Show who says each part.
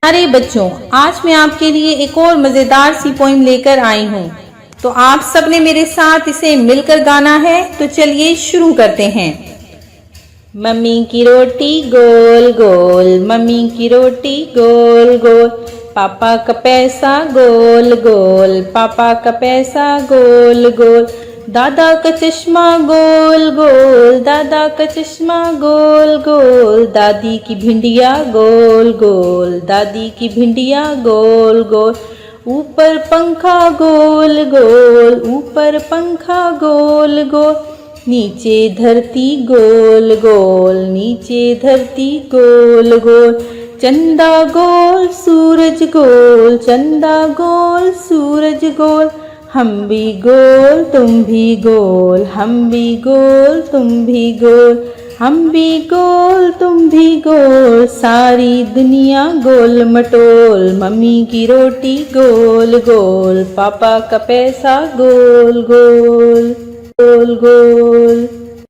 Speaker 1: अरे बच्चों, आज मैं आपके लिए एक और मजेदार सी पोइम लेकर आई हूँ। तो आप सबने मेरे साथ इसे मिलकर गाना है। तो चलिए शुरू करते हैं। मम्मी की रोटी गोल गोल, मम्मी की रोटी गोल गोल, पापा का पैसा गोल गोल, पापा का पैसा गोल गोल, दादा का चश्मा गोल गोल, दादा का चश्मा गोल गोल, दादी की भिंडिया गोल गोल, दादी की भिंडिया गोल गोल, ऊपर पंखा गोल गोल, ऊपर पंखा गोल गोल, नीचे धरती गोल गोल, नीचे धरती गोल गोल, चंदा गोल सूरज गोल, चंदा गोल सूरज गोल, हम भी गोल तुम भी गोल, हम भी गोल तुम भी गोल, हम भी गोल तुम भी गोल, सारी दुनिया गोल मटोल, मम्मी की रोटी गोल गोल, पापा का पैसा गोल गोल, गोल गोल।